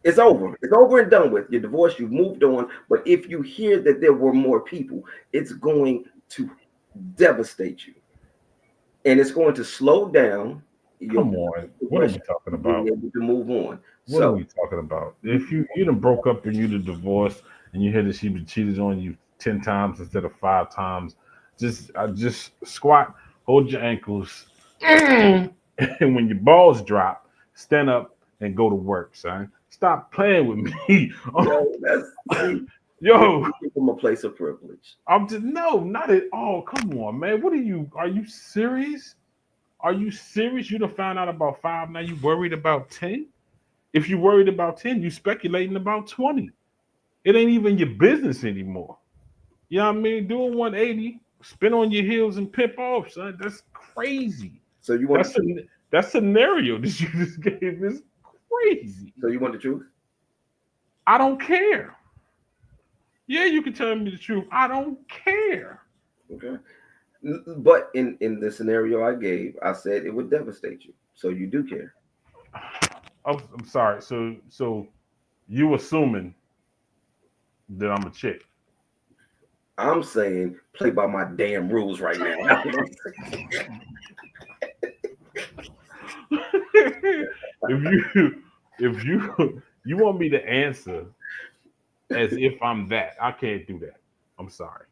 It's over. It's over and done with. You're divorced. You've moved on. But if you hear that there were more people, it's going to devastate you, and it's going to slow down your Come on. What are we progression talking of being about? able to move on. What are So we talking about? you, If you done broke up and you done divorced and you hear that she been cheated on you 10 times instead of 5 times, just squat, hold your ankles, and when your balls drop, stand up and go to work, son. Stop playing with me. that's see, you're Yo, speaking from a place of privilege. I'm just no, not at all. Come on, man. What are you serious? Are you serious? You done found out about 5, now you worried about 10? If you worried about 10, you speculating about 20. It ain't even your business anymore. You know what I mean? Doing 180, spin on your heels and pimp off, son. That's crazy. So you want the That's a truth? that scenario that you just gave is crazy. So you want the truth? I don't care. Yeah, you can tell me the truth. I don't care. Okay. But in the scenario I gave, I said it would devastate you. So you do care. I'm sorry. So you assuming that I'm a chick. I'm saying play by my damn rules right now. if you want me to answer as if I'm that, I can't do that. I'm sorry.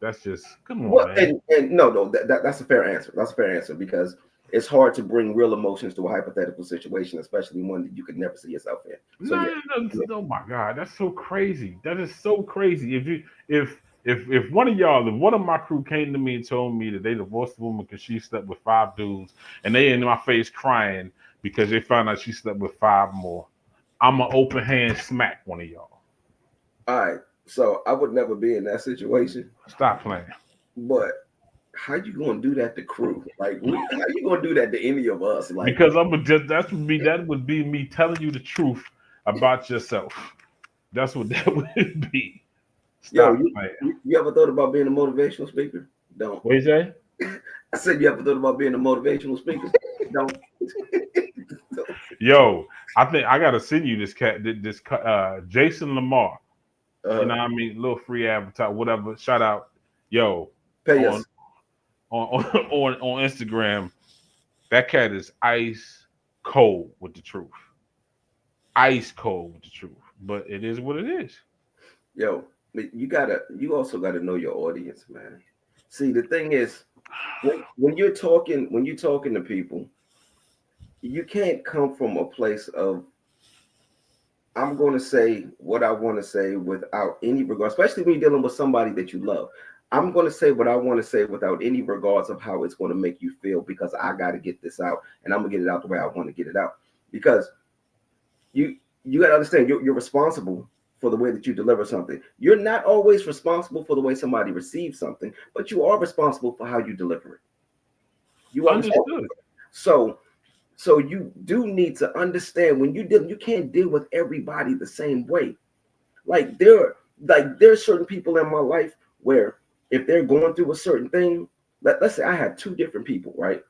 That's just come on, Well, man. and no, that's a fair answer. That's a fair answer because it's hard to bring real emotions to a hypothetical situation, especially one that you could never see yourself in. So No, yeah, no, no, yeah. oh my God, that's so crazy. That is so crazy. If one of y'all, if one of my crew came to me and told me that they divorced the woman because she slept with 5 dudes, and they in my face crying because they found out she slept with 5 more, I'm an open hand smack one of y'all. All right. So I would never be in that situation, Stop playing. but how you gonna do that to crew? Like, how you gonna do that to any of us? Like, Because I'm just that would be me telling you the truth about yourself. That's what that would be. yo, Stop playing. you ever thought about being a motivational speaker? Don't. What you say? I said you ever thought about being a motivational speaker? Don't. Yo, I think I gotta send you this cat. This Jason Lamar. You know uh, what I mean? Little free advertise, whatever. Shout out, yo, pay on us. on Instagram. That cat is ice cold with the truth. Ice cold with the truth. But it is what it is. Yo, you also gotta know your audience, man. See, the thing is, when you're talking to people, you can't come from a place of I'm going to say what I want to say without any regard, especially when you're dealing with somebody that you love. I'm going to say what I want to say without any regards of how it's going to make you feel because I got to get this out and I'm going to get it out the way I want to get it out. Because you you got to understand you're responsible for the way that you deliver something. You're not always responsible for the way somebody receives something, but you are responsible for how you deliver it. You are responsible. Understood. So so you do need to understand when you can't deal with everybody the same way. Like there's certain people in my life where if they're going through a certain thing, let's say I have 2 different people, right?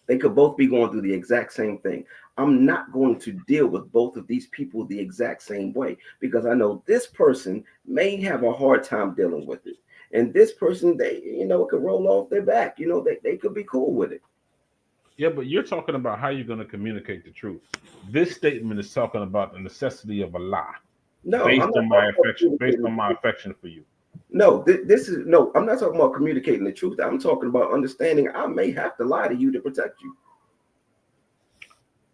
They could both be going through the exact same thing. I'm not going to deal with both of these people the exact same way because I know this person may have a hard time dealing with it. And this person, it could roll off their back. They could be cool with it. Yeah, but you're talking about how you're going to communicate the truth. This statement is talking about the necessity of a lie No, I'm not talking about based communicating. on my affection for you. No, this is no. I'm not talking about communicating the truth. I'm talking about understanding. I may have to lie to you to protect you.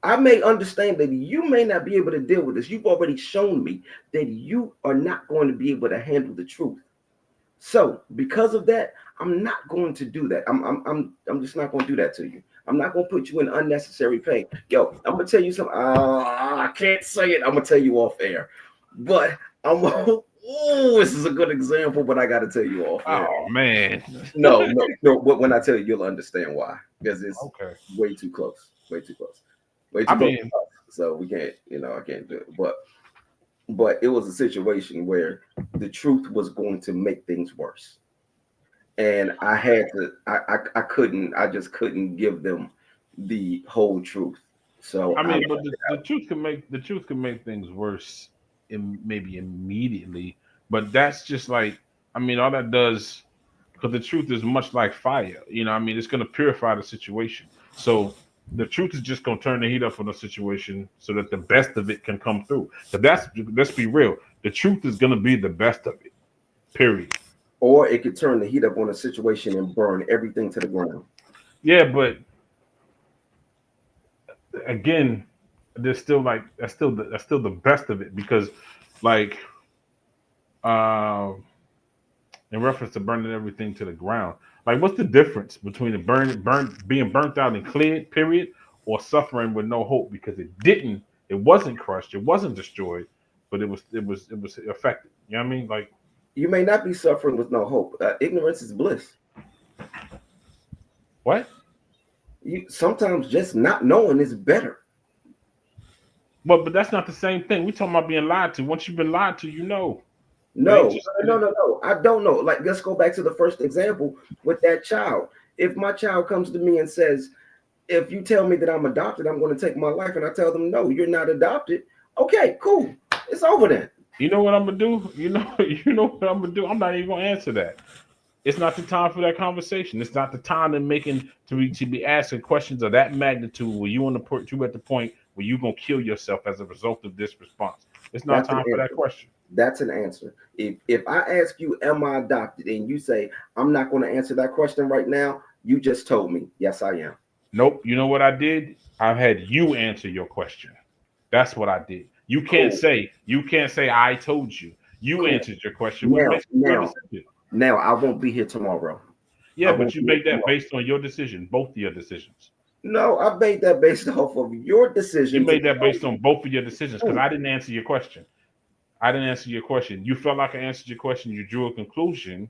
I may understand that you may not be able to deal with this. You've already shown me that you are not going to be able to handle the truth. So because of that, I'm not going to do that. I'm just not going to do that to you. I'm not going to put you in unnecessary pain. Yo, I'm gonna tell you something. I can't say it. I'm gonna tell you off air, but I'm. Oh, this is a good example, but I got to tell you off air. Oh man. No, no, no. But when I tell you, you'll understand why. Because it's Okay. way too close. Way too close. Way I too close. mean, So we can't. I can't do it. But it was a situation where the truth was going to make things worse, and I had to. I couldn't. I just couldn't give them the whole truth. So I I. mean, but the truth can make things worse, maybe immediately. But that's just like, I mean, all that does, because the truth is much like fire. I mean, it's gonna purify the situation. So the truth is just gonna turn the heat up on the situation so that the best of it can come through. So let's be real. The truth is gonna be the best of it. Period. Or it could turn the heat up on a situation and burn everything to the ground. Yeah, but again, there's still like that's still the best of it because, like, um in reference to burning everything to the ground. Like, what's the difference between being burnt out and cleared, period, or suffering with no hope because it wasn't crushed, it wasn't destroyed, but it was affected. You know what I mean? Like, You may not be suffering with no hope. Ignorance is bliss. what? You sometimes just not knowing is better. But that's not the same thing. We talking about being lied to. Once you've been lied to, you know. It ain't No, just no, no, no. I don't know. Like, let's go back to the first example with that child. If my child comes to me and says, if you tell me that I'm adopted, I'm going to take my life, and I tell them, no, you're not adopted. Okay, cool. It's over then. you know what I'm gonna do? You know what I'm gonna do? I'm not even gonna answer that. It's not the time for that conversation. It's not the time to be asking questions of that magnitude where you at the point where you gonna kill yourself as a result of this response. It's not That's an time for that answer. question. That's an answer. If I ask you, am I adopted, and you say, I'm not going to answer that question right now, you just told me, yes, I am. Nope. You know what I did? I've had you answer your question. That's what I did. You can't Cool, say you can't say I told you. You cool. answered your question, which Now, makes your now, decision. now, I won't be here tomorrow. I Yeah, but won't you be here made that tomorrow. based on your decision, both of your decisions. No, I made that based off of your You decision to made that tell based on both of your decisions because me. I didn't answer your question. I didn't answer your question. You felt like I answered your question. You drew a conclusion,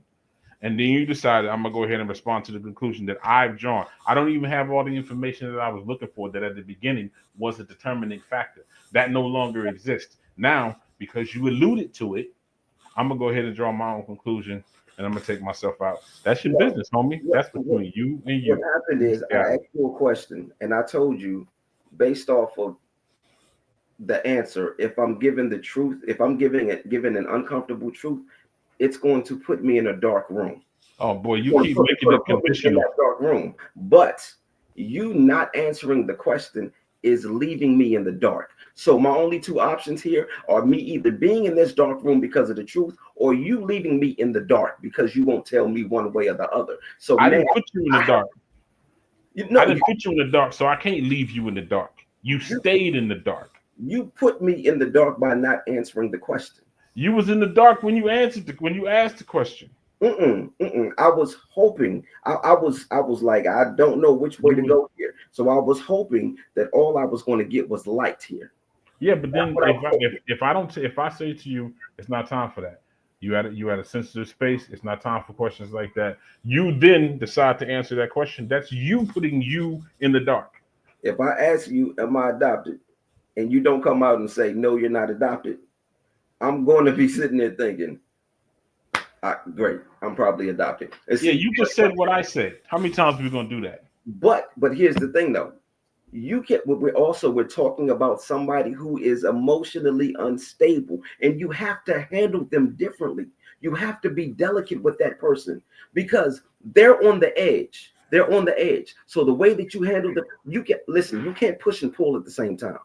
and then you decided I'm gonna go ahead and respond to the conclusion that I've drawn. I don't even have all the information that I was looking for. That at the beginning was a determining factor that no longer exists now because you alluded to it. I'm gonna go ahead and draw my own conclusion, and I'm gonna take myself out. That's your No, business, homie. what, That's what, between you and what you. happened You is stay I out of asked it. you a question, and I told you based off of the answer. If I'm giving the truth, if I'm giving an uncomfortable truth, it's going to put me in a dark room. Oh boy, It's you going to keep put, it's making going to it put me in conditional. that dark room. But you not answering the question is leaving me in the dark. So my only two options here are me either being in this dark room because of the truth, or you leaving me in the dark because you won't tell me one way or the other. So I now didn't put you in the I have, dark. you I know, didn't put you in the dark, so I can't leave you in the dark. You you stayed in the dark. you put me in the dark by not answering the question. You was in the dark when you asked the question. I was hoping. I was like, I don't know which way You to was go here. So I was hoping that all I was going to get was light here. Yeah, but That's then what I if was I if, hoping. if I don't if I say to you it's not time for that. You had a sensitive space. It's not time for questions like that. You then decide to answer that question. That's you putting you in the dark. If I ask you, am I adopted, and you don't come out and say, no, you're not adopted, I'm going to be sitting there thinking, great, I'm probably adopted. And Yeah, see, you just said what I said. How many times are we gonna do that? but here's the thing though. We're talking about somebody who is emotionally unstable, and you have to handle them differently. You have to be delicate with that person because they're on the edge. They're on the edge. So the way that you handle them, you can listen, you can't push and pull at the same time.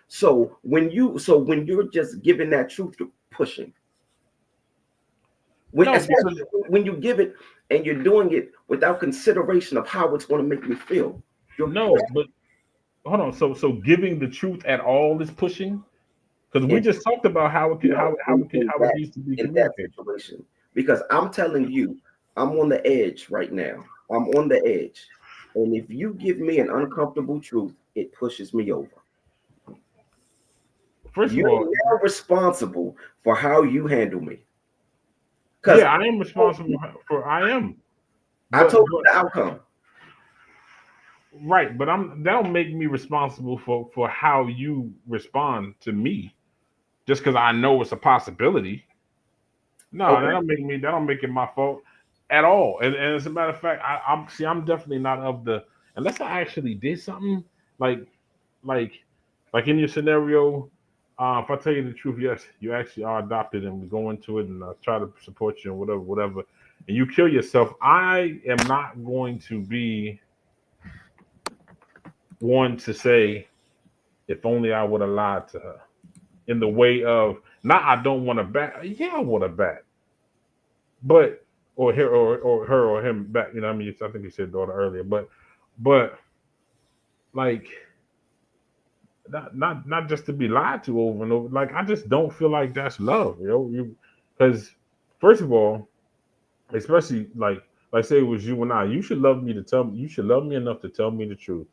So when you're just giving that truth, you're pushing. When No, because especially when you give it and you're doing it without consideration of how it's going to make me feel, you're no, pushing. but hold on. So giving the truth at all is pushing because we And just talked about how it could no, how it in needs to be in that communicated. situation, Because I'm telling you, I'm on the edge right now. I'm on the edge. And if you give me an uncomfortable truth, it pushes me over. First of You're all, now responsible for how you handle me. Because yeah, I am responsible for. I am, I but told you the outcome. right, but that don't make me responsible for how you respond to me just because I know it's a possibility. No, Okay. that don't make it my fault at all. And as a matter of fact, I'm definitely not of the unless I actually did something like like like in your scenario. If I tell you the truth, yes, you actually are adopted, and we go into it and try to support you and whatever, and you kill yourself. I am not going to be one to say, if only I would have lied to her. In the way of not I don't want to bat. Yeah, I want to bat, but or her or him back. You know, what I mean, I think you said daughter earlier, but like not just to be lied to over and over. Like I just don't feel like that's love, you because first of all, especially like say it was you and I, you should love me enough to tell me the truth,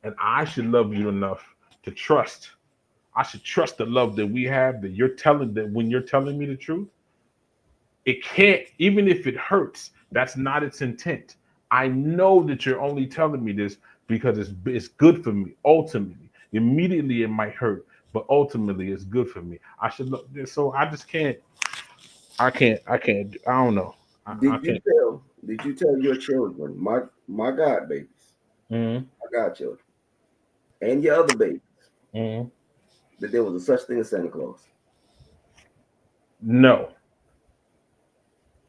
and I should love you enough to trust. I should trust the love that we have that when you're telling me the truth. It can't, even if it hurts, that's not its intent. I know that you're only telling me this because it's good for me. Ultimately, immediately it might hurt, but ultimately it's good for me. I should look this, so I just can't. I can't. I don't know. I can't. Did you tell your children, my God babies, Mm-hmm. my godchildren, and your other babies, Mm-hmm. that there was a such thing as Santa Claus? No,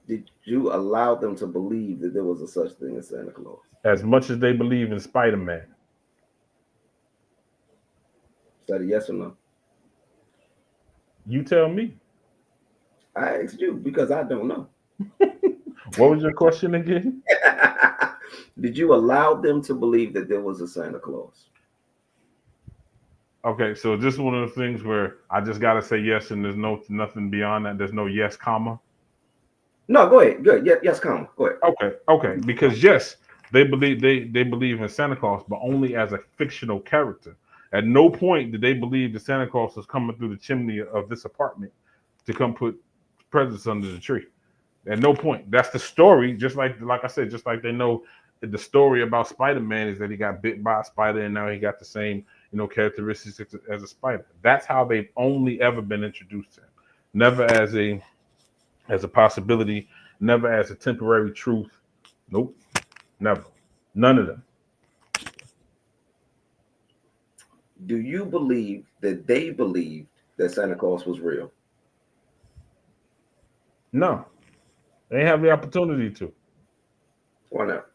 Did you allow them to believe that there was a such thing as Santa Claus? as much as they believe in Spider-Man, Is that a yes or no? you tell me. I asked you because I don't know. What was your question again? Did you allow them to believe that there was a Santa Claus? Okay, so this is one of the things where I just gotta say yes, and there's nothing beyond that. There's no yes, comma. No, go ahead. Good. Yes, yes, come. Go ahead. Okay, because yes, they believe in Santa Claus, but only as a fictional character. At no point did they believe that Santa Claus was coming through the chimney of this apartment to come put presents under the tree. At no point. That's the story. Just like I said, just like they know that the story about Spider-Man is that he got bit by a spider and now he got the same characteristics as a spider. That's how they've only ever been introduced to him. Never as a possibility, never as a temporary truth. Nope, never. None of them. Do you believe that they believed that Santa Claus was real? No, they have the opportunity to Why not?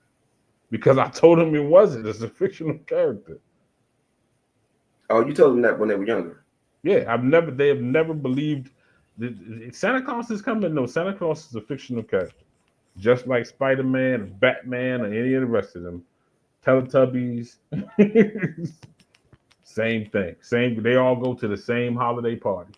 because I told them it wasn't. It's a fictional character. Oh, you told them that when they were younger. Yeah, they have never believed that Santa Claus is coming. No, Santa Claus is a fictional character, just like Spider Man, or Batman, or any of the rest of them. Teletubbies, same thing. Same. They all go to the same holiday party.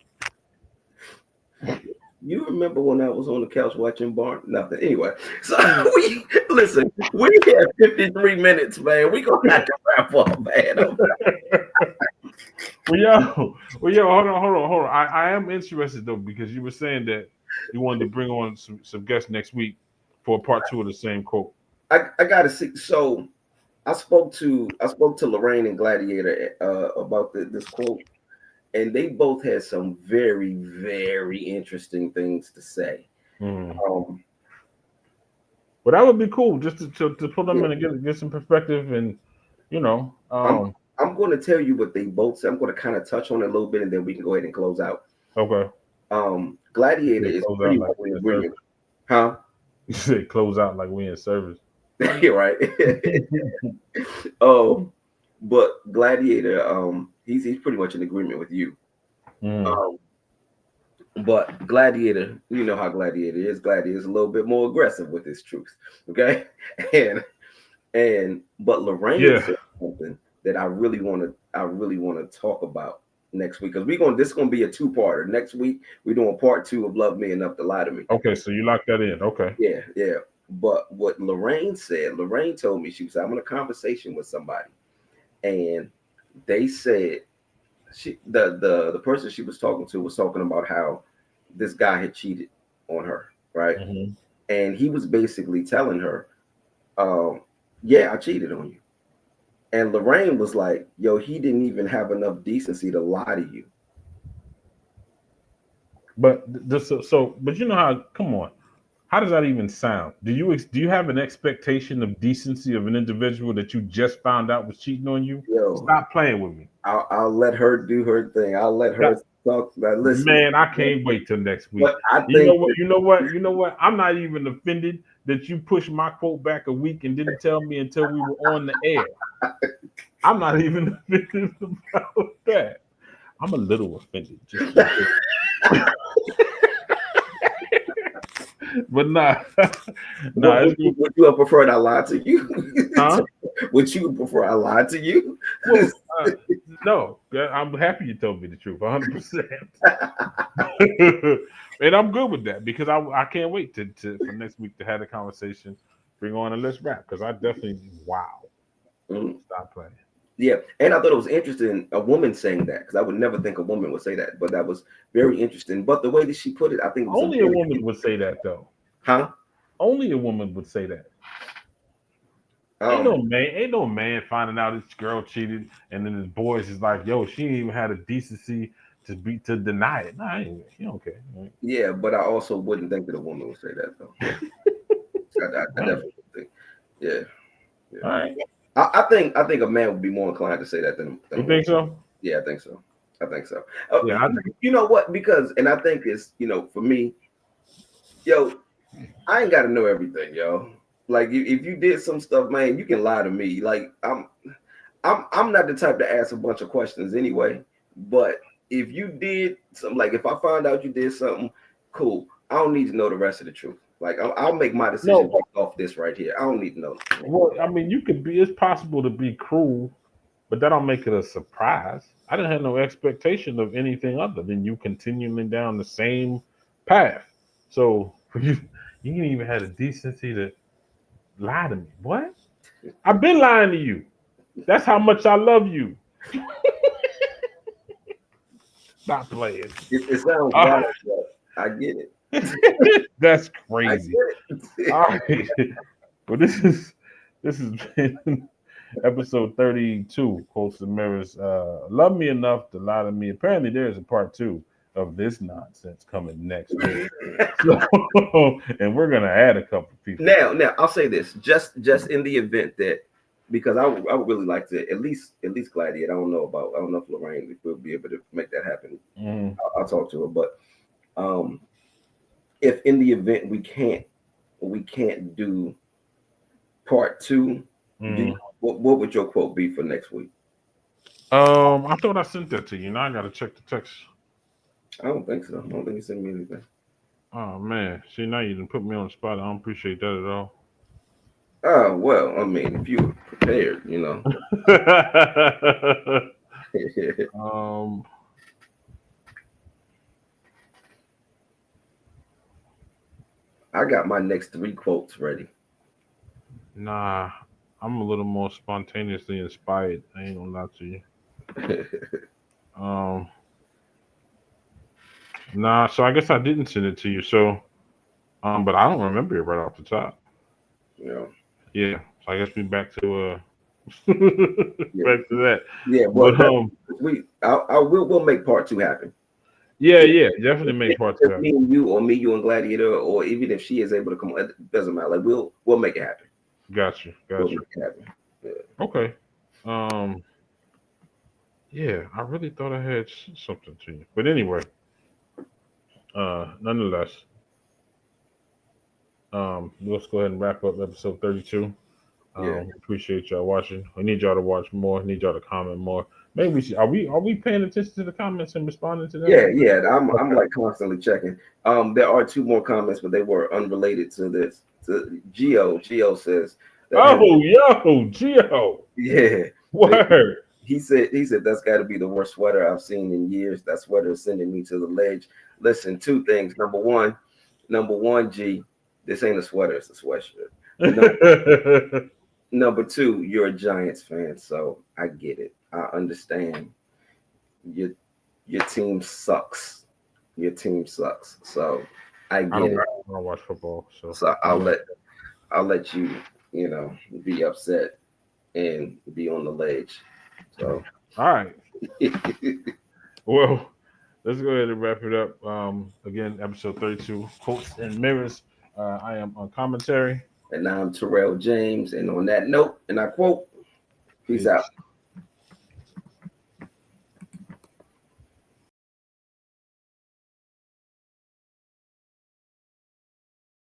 You remember when I was on the couch watching Barn? Nothing. Anyway, so we listen. We have 53 minutes, man. We gonna have to wrap up, man. Well, yo, hold on. I am interested though because you were saying that you wanted to bring on some guests next week for part two of the same quote. I gotta see. So I spoke to Lorraine and Gladiator about this quote, and they both had some very very interesting things to say. Mm. Um, But that would be cool just to put them yeah, in and get some perspective and you know, I'm I'm going to tell you what they both said. I'm going to kind of touch on it a little bit, and then we can go ahead and close out. okay. You Gladiator say is close pretty out like much we in in agreement, service. huh? You say close out like we in service. You're right. Oh, but Gladiator, he's pretty much in agreement with you. Mm. Um, but Gladiator, you know how Gladiator is. Gladiator is a little bit more aggressive with his truth. Okay, and but Lorraine Yeah. said something that I really want to talk about. next week because we're going. This is going to be a two-parter. Next week we're doing part two of Love Me Enough to Lie to Me. Okay, so you locked that in. Okay. Yeah, yeah. But what Lorraine said, Lorraine told me she was having a conversation with somebody, and they said the person she was talking to was talking about how this guy had cheated on her, right? Mm-hmm. And he was basically telling her, "Yeah, I cheated on you." And Lorraine was like, "Yo, he didn't even have enough decency to lie to you." But but you know how? Come on, how does that even sound? Do you have an expectation of decency of an individual that you just found out was cheating on you? Yo, Stop playing with me. I'll let her do her thing. I'll let her That, talk. Now, listen, man, I can't wait till next week. but I You know think what? You know what? You know what? I'm not even offended that you pushed my quote back a week and didn't tell me until we were on the air. I'm not even offended about that. I'm a little offended, just but nah, nah, it's good. would you have preferred I lied to you? Huh? Would you prefer I lied to you? Well, no, I'm happy you told me the truth, 100%, and I'm good with that because I can't wait for next week to have a conversation, bring on a let's rap because I definitely wow, Mm, stop playing. yeah, and I thought it was interesting a woman saying that because I would never think a woman would say that, but that was very interesting. But the way that she put it, I think it was a Only a very, woman would say that though. huh? Only a woman would say that. Um, Ain't no man finding out his girl cheated, and then his boys is like, "Yo, she ain't even had a decency to deny it." Nah, he don't care. Right? yeah, but I also wouldn't think that a woman would say that though. I All right, definitely think, yeah, yeah. all right. I think a man would be more inclined to say that than a You woman. think so? Yeah, I think so. I think so. Yeah, You know what? Because, and I think it's, for me, yo, I ain't got to know everything, yo. Like, if you did some stuff, man, you can lie to me. Like, I'm not the type to ask a bunch of questions anyway. But if you did something, like if I found out you did something, cool. I don't need to know the rest of the truth. Like, I'll make my decision no. based off this right here. I don't need to know. Well, I mean, you could be. It's possible to be cruel, but that don't make it a surprise. I didn't have no expectation of anything other than you continuing down the same path. So you ain't even had a decency to lie to me. What? I've been lying to you. That's how much I love you. Stop playing. It sounds Uh, wild, but I get it. that's I crazy. get it. All right. Well, this has been episode 32, Quotes and Mirrors. Love me enough to lie to me. Apparently, there's a part two of this nonsense coming next week. So, and we're gonna add a couple people. Now, I'll say this: just in the event that, because I would really like to at least gladiate. I don't know if Lorraine will be able to make that happen. Mm, I'll talk to her, but um, if in the event we can't do part two, mm. what would your quote be for next week? I thought I sent that to you. Now I gotta check the text. I don't think so. I don't think you sent me anything. Oh man, see now you didn't put me on the spot. I don't appreciate that at all. Oh well, I mean, if you were prepared, um, I got my next three quotes ready. nah, I'm a little more spontaneously inspired. I ain't gonna lie to you. Um, nah, so I guess I didn't send it to you. So, but I don't remember it right off the top. you know, Yeah, so I guess we back to yeah, back to that. yeah. Well, But that we'll make part two happen. yeah, If yeah, definitely make part two it's me happen. and you, or me, you and Gladiator, or even if she is able to come, it doesn't matter. Like we'll make it happen. Got you, We'll got you. make it happen. Yeah. Okay. Um, yeah, I really thought I had something to you, but anyway, nonetheless, let's go ahead and wrap up episode 32. Yeah. Appreciate y'all watching. We need y'all to watch more. Need y'all to comment more. Maybe are we paying attention to the comments and responding to them? Yeah. I'm Okay. like constantly checking. There are two more comments, but they were unrelated to this. To Geo says that has Oh, yo, Geo. yeah. They, Word. he said that's got to be the worst sweater I've seen in years. That sweater is sending me to the ledge. Listen, two things. Number one, G, this ain't a sweater, it's a sweatshirt. Number two, you're a Giants fan, so I get it. I understand. Your your team sucks. Your team sucks. So I get it. I don't watch football, so So I I'll don't. let you, be upset and be on the ledge. So All right. Well, let's go ahead and wrap it up. Again, episode 32, quotes and mirrors. I am on commentary. and now I'm Tyrell James, and on that note, and I quote, peace out. Peace.